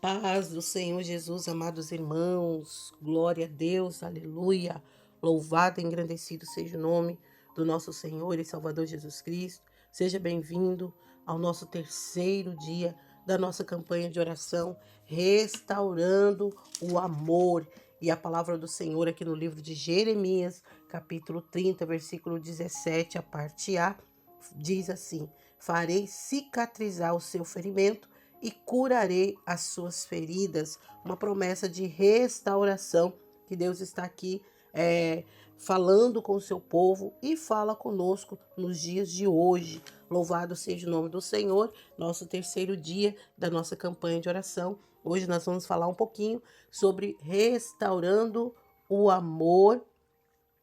Paz do Senhor Jesus, amados irmãos, glória a Deus, aleluia, louvado e engrandecido seja o nome do nosso Senhor e Salvador Jesus Cristo. Seja bem-vindo ao nosso terceiro dia da nossa campanha de oração, restaurando o amor. E a palavra do Senhor aqui no livro de Jeremias, capítulo 30, versículo 17, a parte A, diz assim: farei cicatrizar o seu ferimento e curarei as suas feridas. Uma promessa de restauração que Deus está aqui falando com o seu povo e fala conosco nos dias de hoje. Louvado seja o nome do Senhor, nosso terceiro dia da nossa campanha de oração. Hoje nós vamos falar um pouquinho sobre restaurando o amor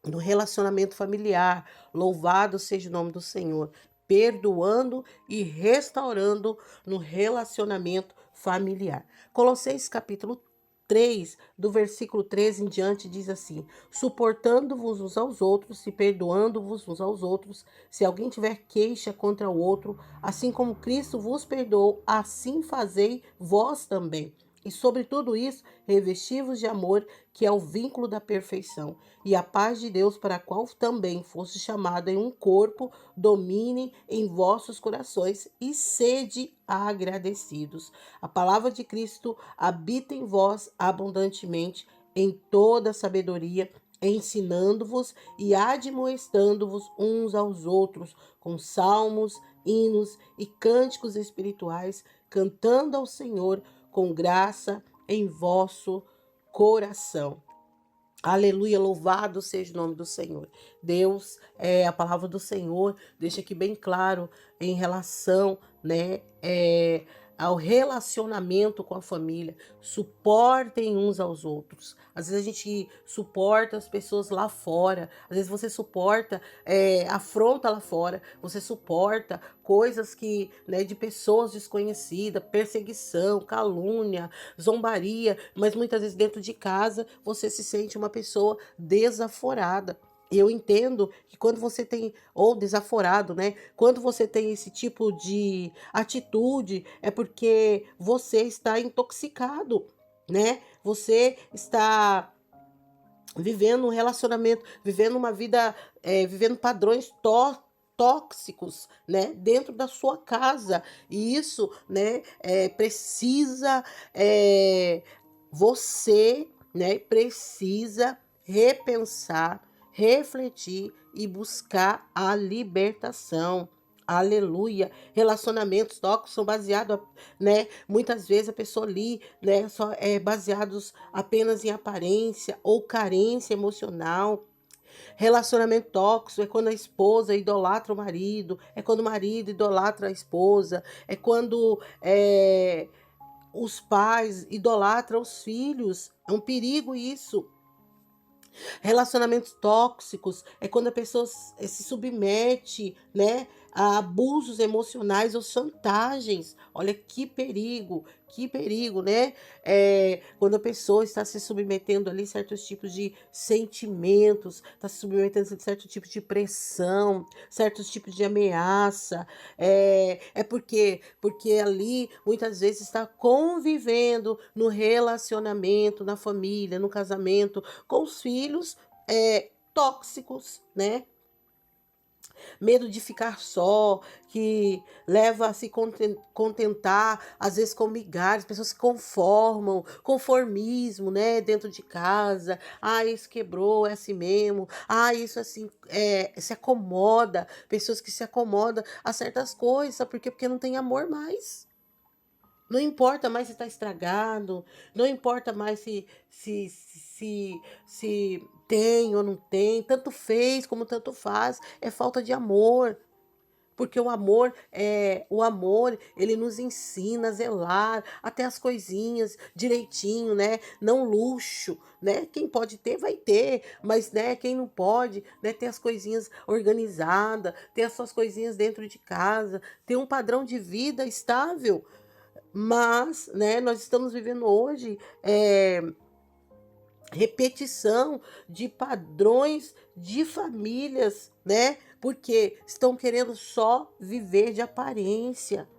no relacionamento familiar. Louvado seja o nome do Senhor. Perdoando e restaurando no relacionamento familiar. Colossenses capítulo 3, do versículo 13 em diante, diz assim: suportando-vos uns aos outros e perdoando-vos uns aos outros, se alguém tiver queixa contra o outro, assim como Cristo vos perdoou, assim fazei vós também. E sobre tudo isso, revesti-vos de amor, que é o vínculo da perfeição, e a paz de Deus, para a qual também fosse chamado em um corpo, domine em vossos corações e sede agradecidos. A palavra de Cristo habita em vós abundantemente, em toda sabedoria, ensinando-vos e admoestando-vos uns aos outros, com salmos, hinos e cânticos espirituais, cantando ao Senhor com graça em vosso coração. Aleluia, louvado seja o nome do Senhor. Deus, a palavra do Senhor deixa aqui bem claro em relação, ao relacionamento com a família. Suportem uns aos outros. Às vezes a gente suporta as pessoas lá fora. Às vezes você suporta afronta lá fora. Você suporta coisas que, de pessoas desconhecidas, perseguição, calúnia, zombaria, mas muitas vezes dentro de casa você se sente uma pessoa desaforada. Eu entendo que quando você tem, ou desaforado, quando você tem esse tipo de atitude, é porque você está intoxicado, Você está vivendo um relacionamento, vivendo uma vida, vivendo padrões tóxicos, dentro da sua casa. E isso, precisa, você, precisa repensar, refletir e buscar a libertação. Aleluia. Relacionamentos tóxicos são baseados, muitas vezes a pessoa ali, só é baseados apenas em aparência ou carência emocional. Relacionamento tóxico é quando a esposa idolatra o marido, é quando o marido idolatra a esposa, é quando os pais idolatram os filhos. É um perigo isso. Relacionamentos tóxicos é quando a pessoa se submete, a abusos emocionais ou chantagens. Olha que perigo, quando a pessoa está se submetendo ali a certos tipos de sentimentos, está se submetendo a certos tipos de pressão, certos tipos de ameaça. Porque ali muitas vezes está convivendo no relacionamento, na família, no casamento, com os filhos tóxicos, Medo de ficar só, que leva a se contentar, às vezes com migalhas, pessoas se conformam, conformismo, dentro de casa. Ah, isso quebrou, é assim mesmo. Ah, isso assim, se acomoda, pessoas que se acomodam a certas coisas, sabe por quê? Porque não tem amor mais. Não importa mais se está estragado, não importa mais se tem ou não tem, tanto fez como tanto faz, é falta de amor. Porque o amor, ele nos ensina a zelar até as coisinhas direitinho, Não luxo, Quem pode ter, vai ter, mas, quem não pode, ter as coisinhas organizadas, ter as suas coisinhas dentro de casa, ter um padrão de vida estável. Mas, nós estamos vivendo hoje repetição de padrões de famílias, Porque estão querendo só viver de aparência.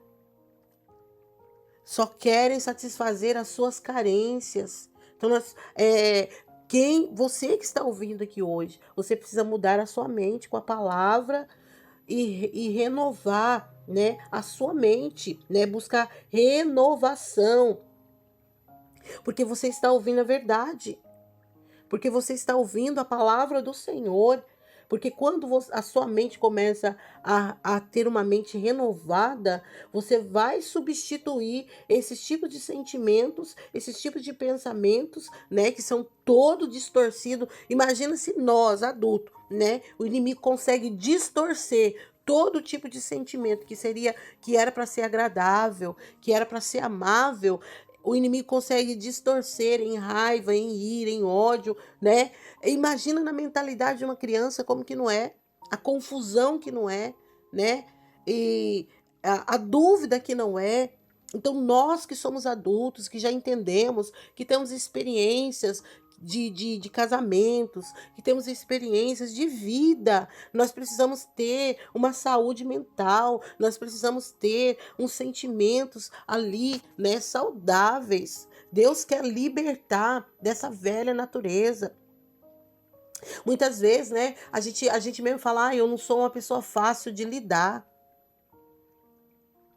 só querem satisfazer as suas carências. Então, você que está ouvindo aqui hoje, você precisa mudar a sua mente com a palavra e renovar, né, a sua mente, né, buscar renovação, porque você está ouvindo a verdade, porque você está ouvindo a palavra do Senhor. Porque quando a sua mente começa a ter uma mente renovada, você vai substituir esses tipos de sentimentos, esses tipos de pensamentos, né, que são todo distorcidos. Imagina se nós, adultos, né, o inimigo consegue distorcer todo tipo de sentimento que era para ser agradável, que era para ser amável. O inimigo consegue distorcer em raiva, em ira, em ódio, né? Imagina na mentalidade de uma criança como que não é, a confusão que não é, né? E a dúvida que não é. Então, nós que somos adultos, que já entendemos, que temos experiências de casamentos, que temos experiências de vida, nós precisamos ter uma saúde mental, nós precisamos ter uns sentimentos ali, né, saudáveis. Deus quer libertar dessa velha natureza. Muitas vezes, né, a gente mesmo fala, eu não sou uma pessoa fácil de lidar.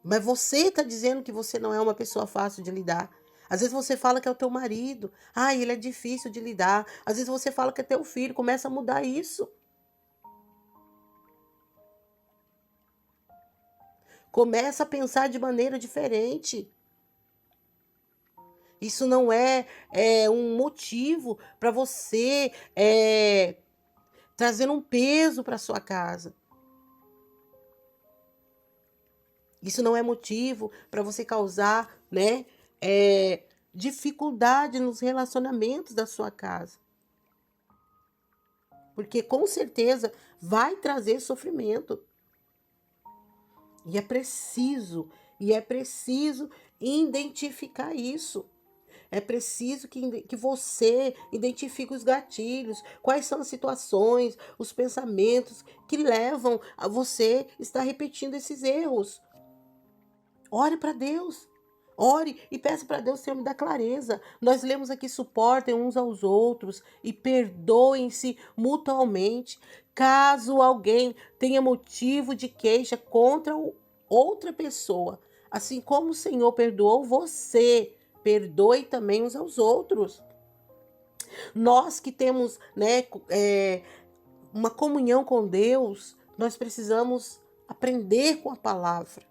Mas você está dizendo que você não é uma pessoa fácil de lidar. Às vezes você fala que é o teu marido. Ele é difícil de lidar. Às vezes você fala que é teu filho. Começa a mudar isso. Começa a pensar de maneira diferente. Isso não é um motivo para você trazer um peso para sua casa. Isso não é motivo para você causar, né, dificuldade nos relacionamentos da sua casa. Porque com certeza vai trazer sofrimento. E é preciso identificar isso. É preciso que você identifique os gatilhos, quais são as situações, os pensamentos que levam a você estar repetindo esses erros. Ore para Deus. Ore e peça para Deus, Senhor, me dá clareza. Nós lemos aqui, suportem uns aos outros e perdoem-se mutualmente. Caso alguém tenha motivo de queixa contra outra pessoa, assim como o Senhor perdoou você, perdoe também uns aos outros. Nós que temos, né, uma comunhão com Deus, nós precisamos aprender com a palavra.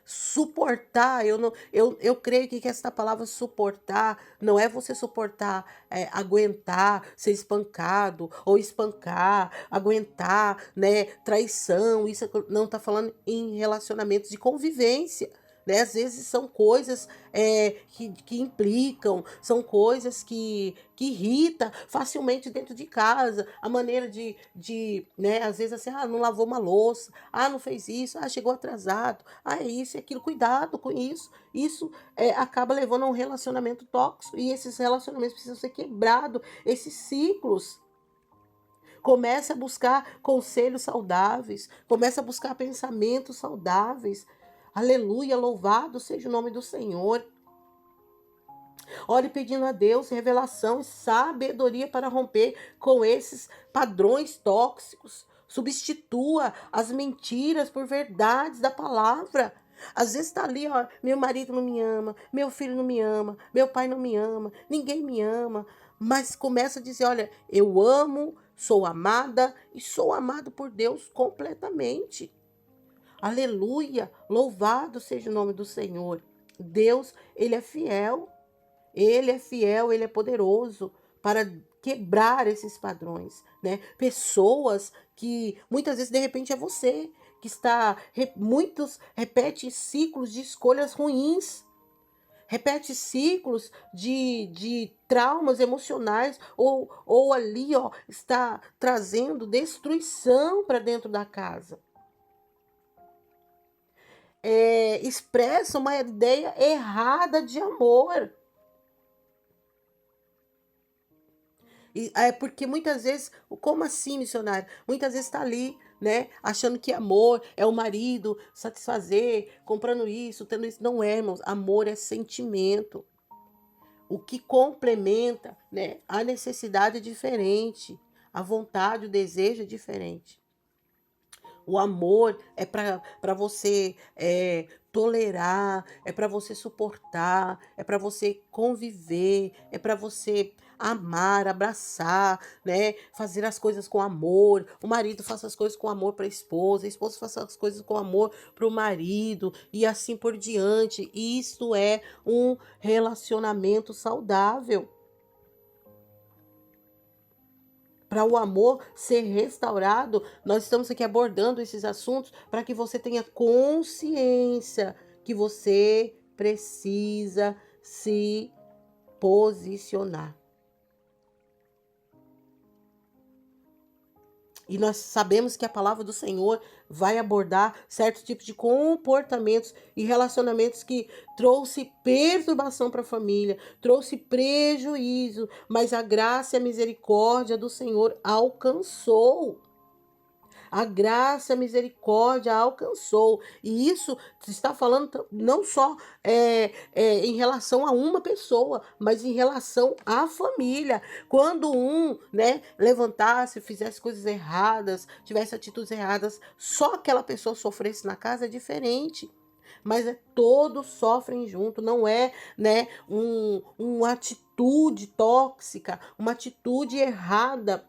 Suportar, eu creio que essa palavra suportar não é você suportar, aguentar ser espancado ou espancar, aguentar, né, traição. Isso não está falando em relacionamentos de convivência. Né? Às vezes são coisas que implicam, são coisas que irritam facilmente dentro de casa. A maneira né? Às vezes assim, não lavou uma louça, não fez isso, chegou atrasado, é isso e aquilo. Cuidado com isso. Isso acaba levando a um relacionamento tóxico e esses relacionamentos precisam ser quebrados, esses ciclos. Comece a buscar conselhos saudáveis, comece a buscar pensamentos saudáveis. Aleluia, louvado seja o nome do Senhor. Ore pedindo a Deus revelação e sabedoria para romper com esses padrões tóxicos. Substitua as mentiras por verdades da palavra. Às vezes está ali, meu marido não me ama, meu filho não me ama, meu pai não me ama, ninguém me ama. Mas começa a dizer, olha, eu amo, sou amada e sou amado por Deus completamente. Aleluia, louvado seja o nome do Senhor. Deus, Ele é fiel, Ele é poderoso para quebrar esses padrões, né? Pessoas que, muitas vezes, de repente, é você, que muitos repete ciclos de escolhas ruins, repete ciclos de traumas emocionais, ou ali, está trazendo destruição para dentro da casa. Expressa uma ideia errada de amor. Porque muitas vezes, como assim, missionário? Muitas vezes está ali, né? Achando que amor é o marido satisfazer, comprando isso, tendo isso. Não é, irmãos. Amor é sentimento. O que complementa, né? A necessidade é diferente. A vontade, o desejo é diferente. O amor é para você tolerar, é para você suportar, é para você conviver, é para você amar, abraçar, né? Fazer as coisas com amor. O marido faça as coisas com amor para a esposa faça as coisas com amor para o marido e assim por diante. Isso é um relacionamento saudável. Para o amor ser restaurado, nós estamos aqui abordando esses assuntos para que você tenha consciência que você precisa se posicionar. E nós sabemos que a palavra do Senhor vai abordar certos tipos de comportamentos e relacionamentos que trouxe perturbação para a família, trouxe prejuízo, mas a graça e a misericórdia do Senhor alcançou. A graça, a misericórdia alcançou. E isso está falando não só em relação a uma pessoa, mas em relação à família. Quando um, né, levantasse, fizesse coisas erradas, tivesse atitudes erradas, só aquela pessoa sofresse na casa é diferente. Mas todos sofrem junto, não é, né, uma atitude tóxica, uma atitude errada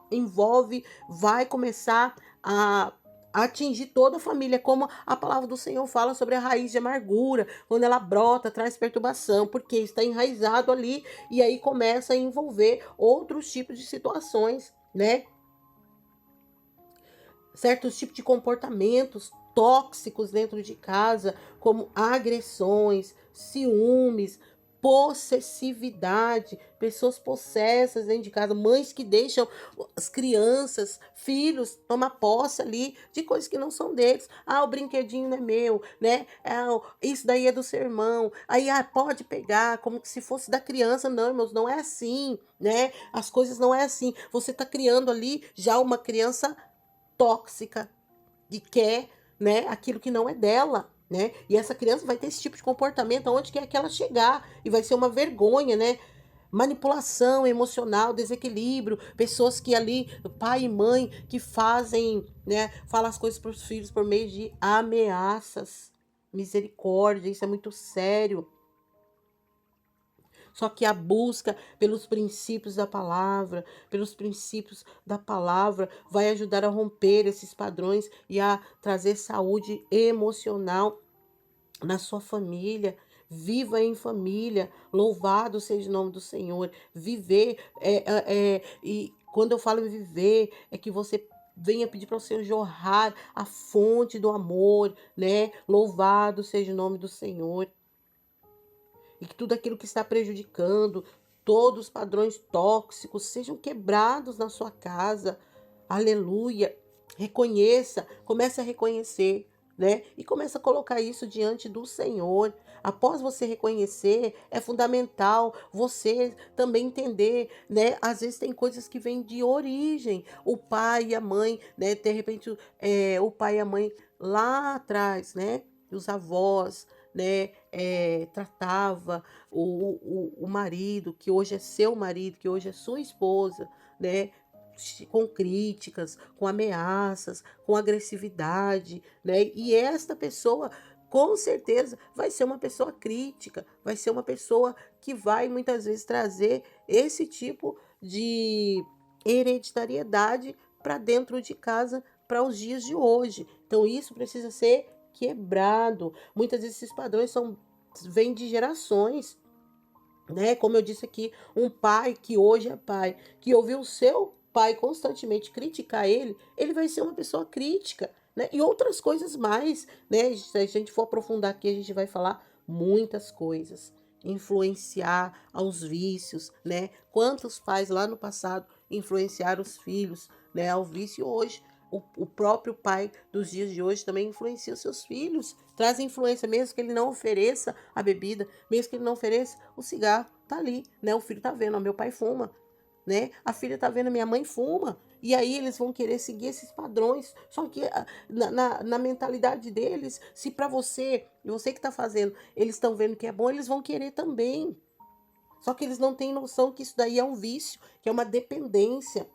vai começar a atingir toda a família, como a palavra do Senhor fala sobre a raiz de amargura, quando ela brota, traz perturbação, porque está enraizado ali e aí começa a envolver outros tipos de situações, né? Certos tipos de comportamentos tóxicos dentro de casa, como agressões, ciúmes, possessividade, pessoas possessas dentro de casa, mães que deixam as crianças, filhos, tomar posse ali de coisas que não são deles. Ah, o brinquedinho não é meu, né? Isso daí é do seu irmão. Aí, pode pegar, como se fosse da criança. Não, irmãos, não é assim, né? As coisas não é assim. Você está criando ali já uma criança tóxica que quer, né, aquilo que não é dela, né? E essa criança vai ter esse tipo de comportamento aonde quer que ela chegar e vai ser uma vergonha, né? Manipulação emocional, desequilíbrio, pessoas que ali, pai e mãe, que fazem, né, falam as coisas para os filhos por meio de ameaças. Misericórdia, isso é muito sério. Só que a busca pelos princípios da palavra, vai ajudar a romper esses padrões e a trazer saúde emocional na sua família. Viva em família, louvado seja o nome do Senhor. Viver, e quando eu falo em viver, é que você venha pedir para o Senhor jorrar a fonte do amor, né? Louvado seja o nome do Senhor. E que tudo aquilo que está prejudicando, todos os padrões tóxicos sejam quebrados na sua casa. Aleluia. Reconheça, comece a reconhecer, né? E comece a colocar isso diante do Senhor. Após você reconhecer, é fundamental você também entender, né? Às vezes tem coisas que vêm de origem. O pai e a mãe, né? De repente, o pai e a mãe lá atrás, né? Os avós, né? Tratava o marido, que hoje é seu marido, que hoje é sua esposa, né? Com críticas, com ameaças, com agressividade, né? E esta pessoa, com certeza, vai ser uma pessoa crítica, vai ser uma pessoa que vai muitas vezes trazer esse tipo de hereditariedade para dentro de casa para os dias de hoje. Então isso precisa ser quebrado. Muitas vezes esses padrões vêm de gerações, né? Como eu disse aqui, um pai que hoje é pai, que ouviu o seu pai constantemente criticar ele vai ser uma pessoa crítica, né? E outras coisas mais, né? Se a gente for aprofundar aqui, a gente vai falar muitas coisas. Influenciar aos vícios, né? Quantos pais lá no passado influenciaram os filhos, né, ao vício hoje? O próprio pai dos dias de hoje também influencia os seus filhos, traz influência, mesmo que ele não ofereça a bebida, mesmo que ele não ofereça o cigarro, tá ali, né? O filho tá vendo, ó, meu pai fuma, né? A filha tá vendo, minha mãe fuma. E aí eles vão querer seguir esses padrões. Só que na mentalidade deles, se para você que está fazendo, eles estão vendo que é bom, eles vão querer também. Só que eles não têm noção que isso daí é um vício, que é uma dependência.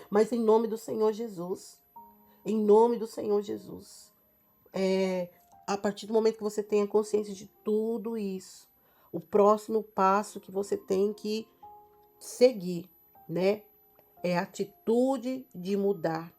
Mas em nome do Senhor Jesus, em nome do Senhor Jesus, a partir do momento que você tenha consciência de tudo isso, o próximo passo que você tem que seguir, né? É a atitude de mudar.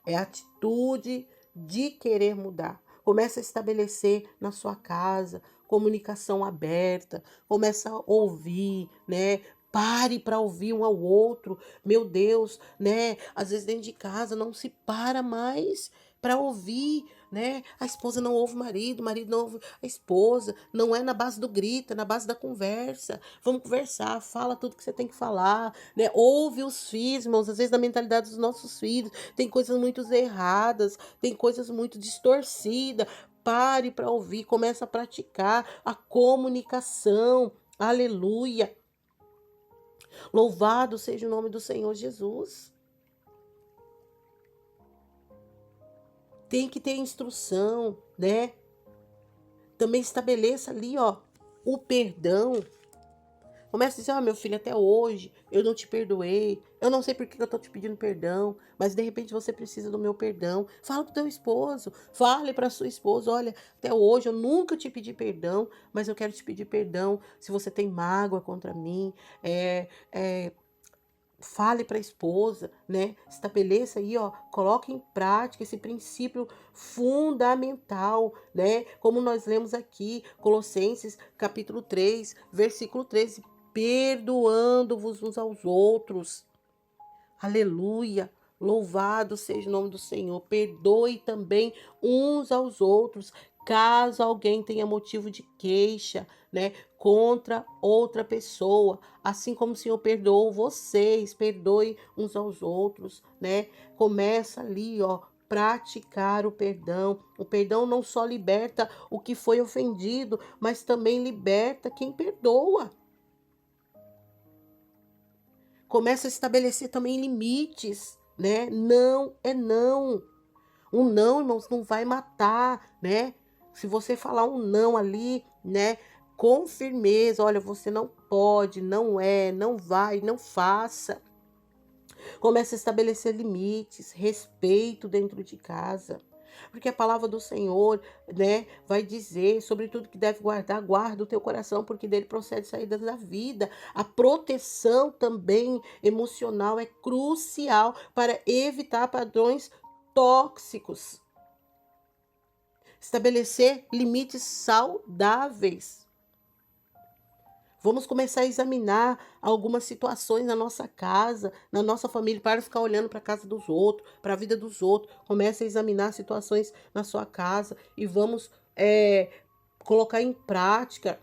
É a atitude de querer mudar. Começa a estabelecer na sua casa comunicação aberta, começa a ouvir, né? Pare para ouvir um ao outro. Meu Deus, né? Às vezes dentro de casa não se para mais para ouvir, né? A esposa não ouve o marido não ouve a esposa. Não é na base do grito, é na base da conversa. Vamos conversar, fala tudo que você tem que falar, né? Ouve os filhos, irmãos. Às vezes na mentalidade dos nossos filhos tem coisas muito erradas, tem coisas muito distorcidas. Pare para ouvir, comece a praticar a comunicação. Aleluia. Louvado seja o nome do Senhor Jesus. Tem que ter instrução, né? Também estabeleça ali, ó, o perdão. Começa a dizer, meu filho, até hoje eu não te perdoei. Eu não sei por que eu tô te pedindo perdão, mas de repente você precisa do meu perdão. Fala pro teu esposo, fale pra sua esposa, olha, até hoje eu nunca te pedi perdão, mas eu quero te pedir perdão se você tem mágoa contra mim. Fale para a esposa, né? Estabeleça aí, ó, coloque em prática esse princípio fundamental, né? Como nós lemos aqui, Colossenses, capítulo 3, versículo 13, perdoando-vos uns aos outros. Aleluia. Louvado seja o nome do Senhor. Perdoe também uns aos outros, caso alguém tenha motivo de queixa, né, contra outra pessoa, assim como o Senhor perdoou vocês, perdoe uns aos outros, né? Começa ali, ó, praticar o perdão. O perdão não só liberta o que foi ofendido, mas também liberta quem perdoa. Começa a estabelecer também limites, né? Não é não. Um não, irmãos, não vai matar, né? Se você falar um não ali, né, com firmeza, olha, você não pode, não é, não vai, não faça. Começa a estabelecer limites, respeito dentro de casa. Porque a palavra do Senhor, né, vai dizer sobre tudo que deve guardar, guarda o teu coração, porque dele procede saídas da vida. A proteção também emocional é crucial para evitar padrões tóxicos. Estabelecer limites saudáveis. Vamos começar a examinar algumas situações na nossa casa, na nossa família, para ficar olhando para a casa dos outros, para a vida dos outros. Comece a examinar situações na sua casa e vamos colocar em prática,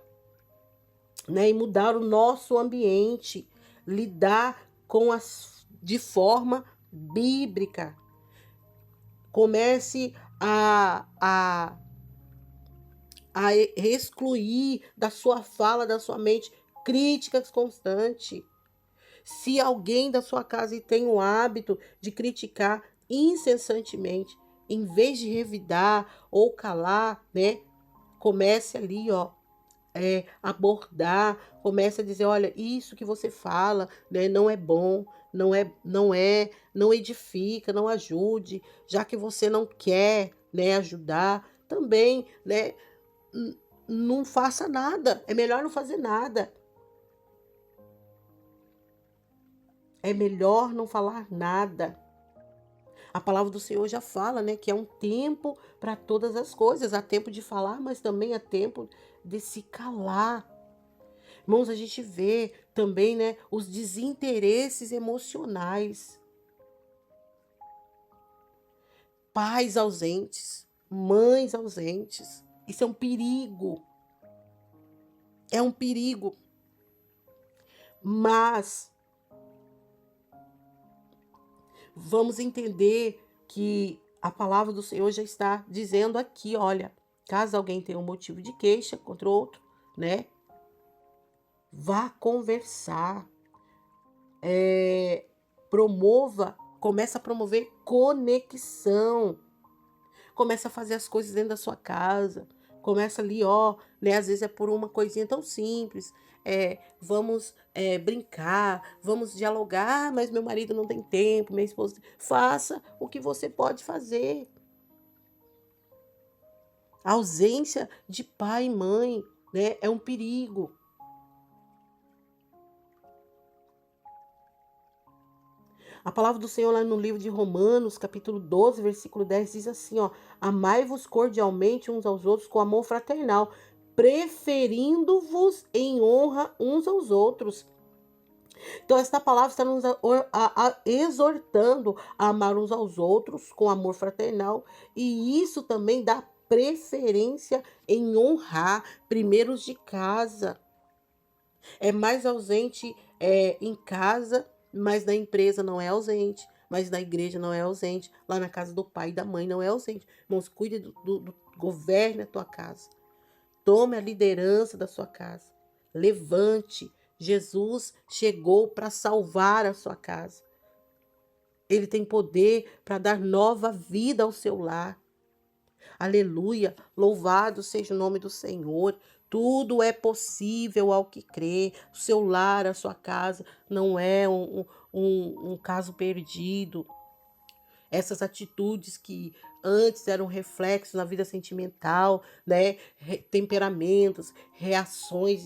né, e mudar o nosso ambiente, lidar com de forma bíblica. Comece a excluir da sua fala, da sua mente, críticas constantes. Se alguém da sua casa tem o hábito de criticar incessantemente, em vez de revidar ou calar, né? Comece ali, ó, abordar, comece a dizer, olha, isso que você fala, né, não é bom, não edifica, não ajude, já que você não quer, né, ajudar, também, né, não faça nada. É melhor não fazer nada. É melhor não falar nada. A palavra do Senhor já fala, né, que é um tempo para todas as coisas. Há tempo de falar, mas também há tempo de se calar. Irmãos, a gente vê também, né, os desinteresses emocionais. Pais ausentes, mães ausentes. Isso é um perigo. É um perigo. Mas vamos entender que a palavra do Senhor já está dizendo aqui, olha, caso alguém tenha um motivo de queixa contra o outro, né? Vá conversar. Começa a promover conexão. Começa a fazer as coisas dentro da sua casa. Começa ali, né? Às vezes é por uma coisinha tão simples. Vamos brincar, vamos dialogar, mas meu marido não tem tempo, minha esposa. Faça o que você pode fazer. A ausência de pai e mãe, né, é um perigo. A palavra do Senhor lá no livro de Romanos, capítulo 12, versículo 10, diz assim, amai-vos cordialmente uns aos outros com amor fraternal, preferindo-vos em honra uns aos outros. Então, esta palavra está nos exortando a amar uns aos outros com amor fraternal, e isso também dá preferência em honrar primeiros de casa. É mais ausente em casa, mas na empresa não é ausente, mas na igreja não é ausente, lá na casa do pai e da mãe não é ausente. Irmãos, cuide governe a tua casa. Tome a liderança da sua casa. Levante. Jesus chegou para salvar a sua casa. Ele tem poder para dar nova vida ao seu lar. Aleluia, louvado seja o nome do Senhor. Tudo é possível ao que crê. O seu lar, a sua casa, não é um caso perdido. Essas atitudes que antes eram reflexos na vida sentimental, né? Temperamentos, reações,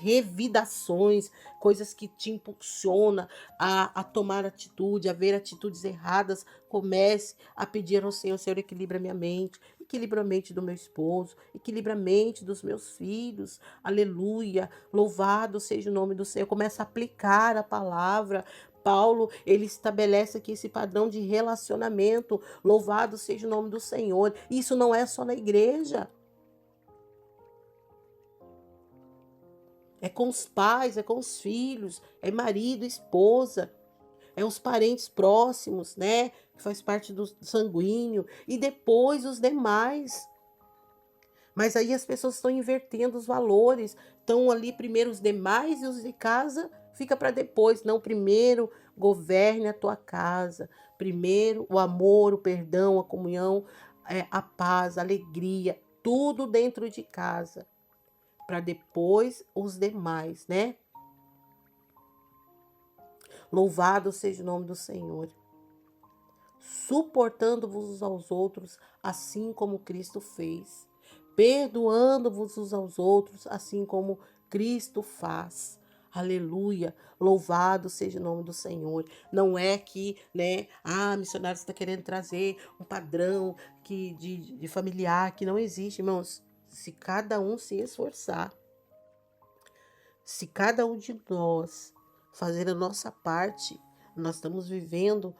revidações, coisas que te impulsiona a tomar atitude, a ver atitudes erradas. Comece a pedir ao Senhor: Senhor, equilibra minha mente, equilibra a mente do meu esposo, equilibra a mente dos meus filhos. Aleluia, louvado seja o nome do Senhor. Começa a aplicar a palavra. Paulo, ele estabelece aqui esse padrão de relacionamento. Louvado seja o nome do Senhor. Isso não é só na igreja. É com os pais, é com os filhos, é marido, esposa, é os parentes próximos, né? Que faz parte do sanguíneo. E depois os demais. Mas aí as pessoas estão invertendo os valores. Estão ali primeiro os demais e os de casa fica para depois. Não, primeiro governe a tua casa. Primeiro o amor, o perdão, a comunhão, a paz, a alegria, tudo dentro de casa. Para depois os demais, né? Louvado seja o nome do Senhor. Suportando-vos uns aos outros, assim como Cristo fez. Perdoando-vos uns aos outros, assim como Cristo faz. Aleluia, louvado seja o nome do Senhor. Não é que, né, missionário está querendo trazer um padrão de familiar que não existe, irmãos. Se cada um se esforçar, se cada um de nós fazer a nossa parte, nós estamos vivendo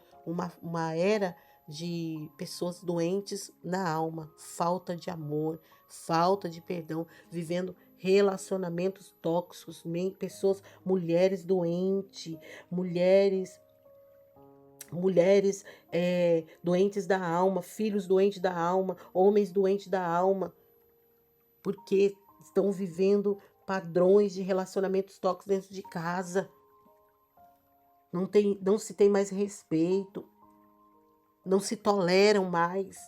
uma era de pessoas doentes na alma, falta de amor, falta de perdão, vivendo relacionamentos tóxicos, pessoas, mulheres doentes, mulheres doentes da alma, filhos doentes da alma, homens doentes da alma, porque estão vivendo padrões de relacionamentos tóxicos dentro de casa. Não se tem mais respeito, não se toleram mais.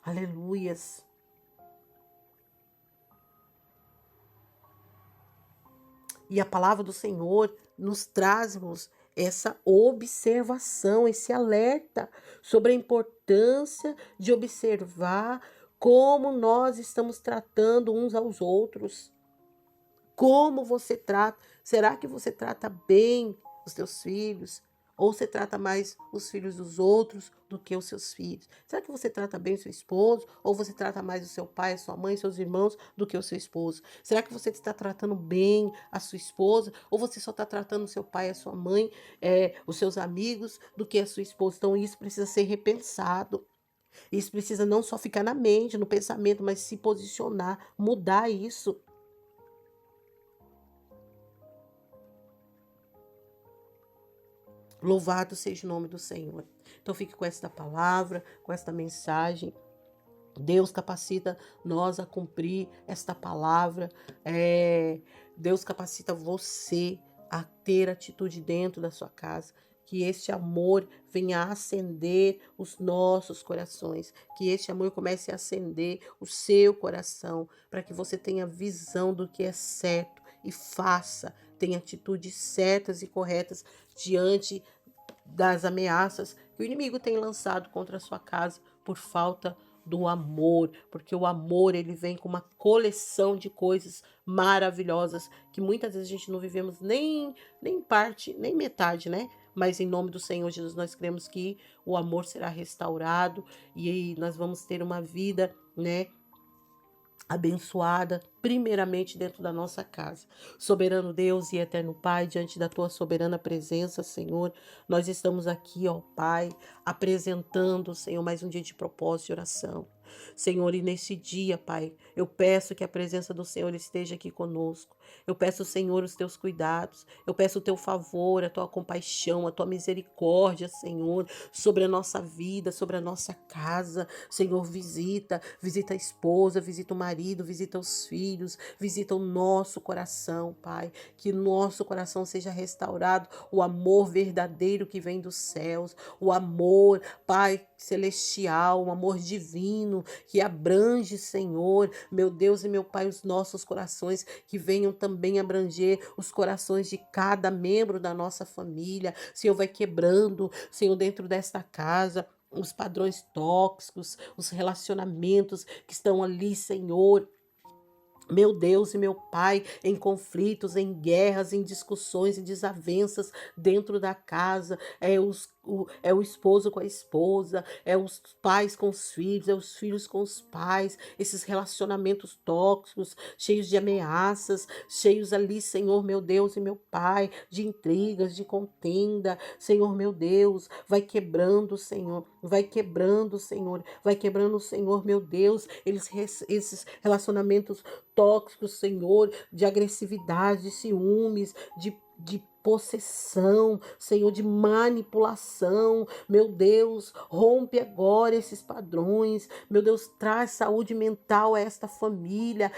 Aleluias. E a palavra do Senhor nos traz, irmãos, essa observação, esse alerta sobre a importância de observar como nós estamos tratando uns aos outros. Como você trata? Será que você trata bem os teus filhos? Ou você trata mais os filhos dos outros do que os seus filhos? Será que você trata bem o seu esposo? Ou você trata mais o seu pai, a sua mãe, seus irmãos do que o seu esposo? Será que você está tratando bem a sua esposa? Ou você só está tratando o seu pai, a sua mãe, os seus amigos do que a sua esposa? Então isso precisa ser repensado. Isso precisa não só ficar na mente, no pensamento, mas se posicionar, mudar isso. Louvado seja o nome do Senhor. Então fique com esta palavra, com esta mensagem. Deus capacita nós a cumprir esta palavra. Deus capacita você a ter atitude dentro da sua casa. Que este amor venha a acender os nossos corações. Que este amor comece a acender o seu coração. Para que você tenha visão do que é certo e faça. Tenha atitudes certas e corretas diante das ameaças que o inimigo tem lançado contra a sua casa por falta do amor, porque o amor ele vem com uma coleção de coisas maravilhosas que muitas vezes a gente não vivemos nem parte, nem metade, né? Mas em nome do Senhor Jesus nós cremos que o amor será restaurado e nós vamos ter uma vida, né, abençoada, primeiramente dentro da nossa casa. Soberano Deus e eterno Pai, diante da tua soberana presença, Senhor, nós estamos aqui, ó Pai, apresentando, Senhor, mais um dia de propósito e oração. Senhor, e nesse dia, Pai, eu peço que a presença do Senhor esteja aqui conosco. Eu peço, Senhor, os teus cuidados. Eu peço o teu favor, a tua compaixão, a tua misericórdia, Senhor, sobre a nossa vida, sobre a nossa casa. Senhor, visita a esposa, visita o marido, visita os filhos, visita o nosso coração, Pai. Que nosso coração seja restaurado, o amor verdadeiro que vem dos céus, o amor, Pai, celestial, um amor divino que abrange, Senhor, meu Deus e meu Pai, os nossos corações, que venham também abranger os corações de cada membro da nossa família. Senhor, vai quebrando, Senhor, dentro desta casa, os padrões tóxicos, os relacionamentos que estão ali, Senhor, meu Deus e meu Pai, em conflitos, em guerras, em discussões e desavenças dentro da casa, é o esposo com a esposa, é os pais com os filhos, é os filhos com os pais, esses relacionamentos tóxicos, cheios de ameaças, cheios ali, Senhor, meu Deus e meu Pai, de intrigas, de contenda, Senhor, meu Deus, vai quebrando, Senhor, vai quebrando, Senhor, vai quebrando, Senhor, meu Deus, esses relacionamentos tóxicos, Senhor, de agressividade, de ciúmes, de possessão, Senhor, de manipulação. Meu Deus, rompe agora esses padrões. Meu Deus, traz saúde mental a esta família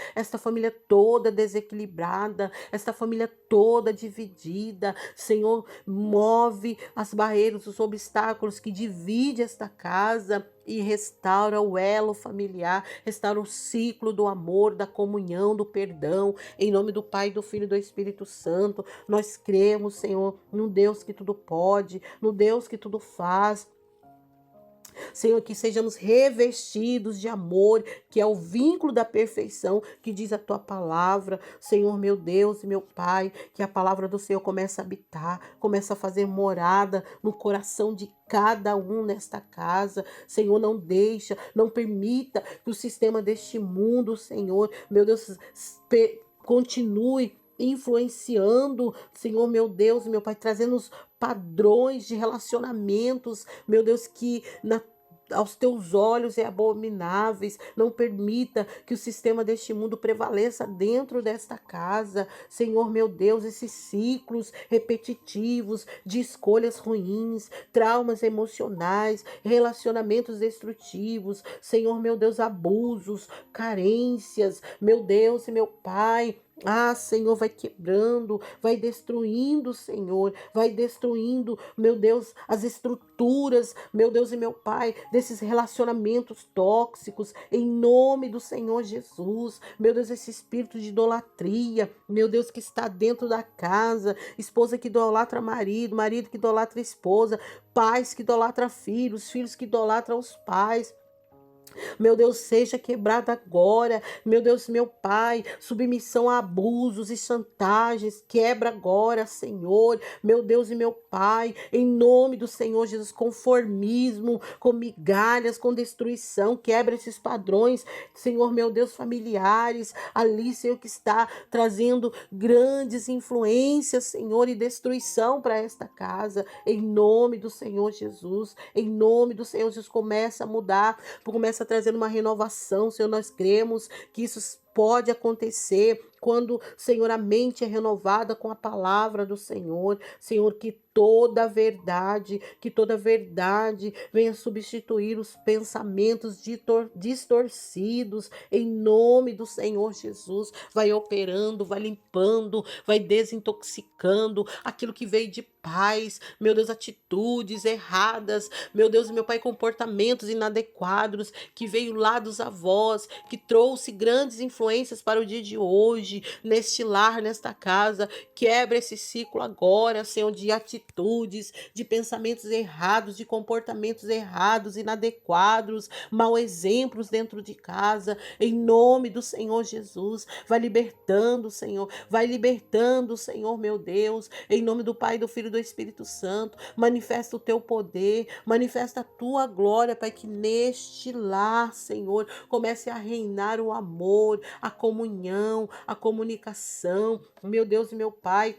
toda desequilibrada, esta família toda dividida. Senhor, move as barreiras, os obstáculos que dividem esta casa e restaura o elo familiar, restaura o ciclo do amor, da comunhão, do perdão. Em nome do Pai, do Filho e do Espírito Santo, nós cremos, Senhor, no Deus que tudo pode, no Deus que tudo faz. Senhor, que sejamos revestidos de amor, que é o vínculo da perfeição, que diz a tua palavra. Senhor, meu Deus e meu Pai, que a palavra do Senhor comece a habitar, comece a fazer morada no coração de cada um nesta casa. Senhor, não deixa, não permita que o sistema deste mundo, Senhor, meu Deus, continue influenciando, Senhor, meu Deus, meu Pai, trazendo os padrões de relacionamentos, meu Deus, que aos teus olhos é abomináveis. Não permita que o sistema deste mundo prevaleça dentro desta casa. Senhor, meu Deus, esses ciclos repetitivos de escolhas ruins, traumas emocionais, relacionamentos destrutivos, Senhor, meu Deus, abusos, carências, meu Deus e meu Pai. Senhor, vai quebrando, vai destruindo, Senhor, vai destruindo, meu Deus, as estruturas, meu Deus e meu Pai, desses relacionamentos tóxicos, em nome do Senhor Jesus. Meu Deus, esse espírito de idolatria, meu Deus, que está dentro da casa, esposa que idolatra marido, marido que idolatra esposa, pais que idolatra filhos, filhos que idolatram os pais. Meu Deus, seja quebrada agora. Meu Deus, meu Pai, submissão a abusos e chantagens, quebra agora, Senhor. Meu Deus e meu Pai, em nome do Senhor Jesus, conformismo, com migalhas, com destruição, quebra esses padrões, Senhor, meu Deus, familiares, ali, Senhor, que está trazendo grandes influências, Senhor, e destruição para esta casa, em nome do Senhor Jesus, em nome do Senhor Jesus, começa a mudar, começa trazendo uma renovação, Senhor, nós cremos que isso pode acontecer quando, Senhor, a mente é renovada com a palavra do Senhor. Senhor, que toda verdade venha substituir os pensamentos distorcidos, em nome do Senhor Jesus. Vai operando, vai limpando, vai desintoxicando aquilo que veio de paz, meu Deus, atitudes erradas, meu Deus, meu Pai, comportamentos inadequados que veio lá dos avós, que trouxe grandes influências para o dia de hoje, neste lar, nesta casa. Quebra esse ciclo agora, Senhor, de atitudes, de pensamentos errados, de comportamentos errados, inadequados, mau exemplos dentro de casa, em nome do Senhor Jesus. Vai libertando, Senhor, meu Deus, em nome do Pai, do Filho e do Espírito Santo. Manifesta o teu poder, manifesta a tua glória, Pai, que neste lar, Senhor, comece a reinar o amor, a comunhão, a comunicação, meu Deus e meu Pai,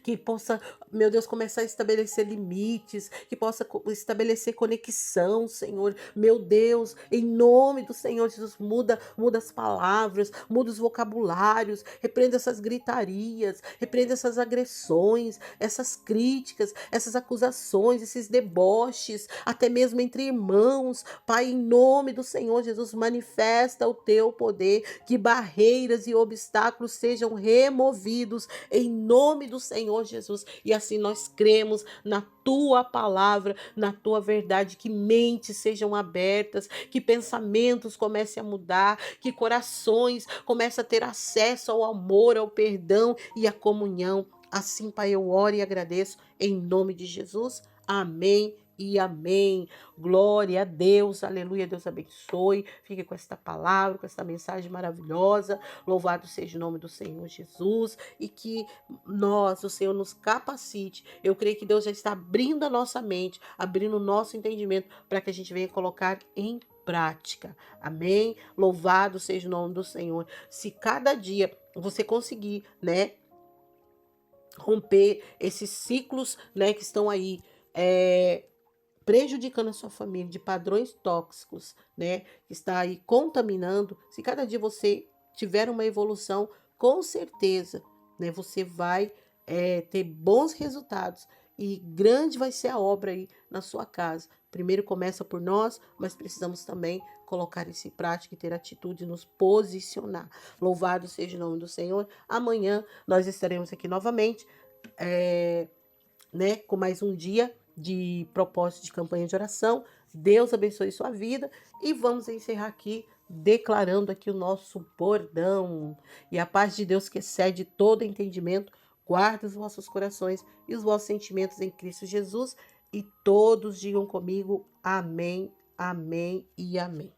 que possa, meu Deus, começar a estabelecer limites, que possa estabelecer conexão, Senhor, meu Deus, em nome do Senhor Jesus. Muda as palavras, muda os vocabulários, repreenda essas gritarias, repreenda essas agressões, essas críticas, essas acusações, esses deboches, até mesmo entre irmãos. Pai, em nome do Senhor Jesus, manifesta o teu poder, que barreiras e obstáculos sejam removidos em nome do Senhor Jesus. E assim nós cremos na tua palavra, na tua verdade, que mentes sejam abertas, que pensamentos comecem a mudar, que corações comecem a ter acesso ao amor, ao perdão e à comunhão. Assim, Pai, eu oro e agradeço em nome de Jesus. Amém e amém. Glória a Deus, aleluia. Deus abençoe. Fique com esta palavra, com esta mensagem maravilhosa. Louvado seja o nome do Senhor Jesus, e que o Senhor nos capacite. Eu creio que Deus já está abrindo a nossa mente, abrindo o nosso entendimento, para que a gente venha colocar em prática. Amém? Louvado seja o nome do Senhor. Se cada dia você conseguir, né, romper esses ciclos, né, que estão aí, prejudicando a sua família, de padrões tóxicos, né, que está aí contaminando. Se cada dia você tiver uma evolução, com certeza, né, você vai ter bons resultados, e grande vai ser a obra aí na sua casa. Primeiro começa por nós, mas precisamos também colocar isso em prática e ter atitude, nos posicionar. Louvado seja o nome do Senhor. Amanhã nós estaremos aqui novamente, né, com mais um dia de propósito de campanha de oração. Deus abençoe sua vida, e vamos encerrar aqui declarando aqui o nosso bordão. E a paz de Deus, que excede todo entendimento, guarda os vossos corações e os vossos sentimentos em Cristo Jesus. E todos digam comigo amém, amém e amém.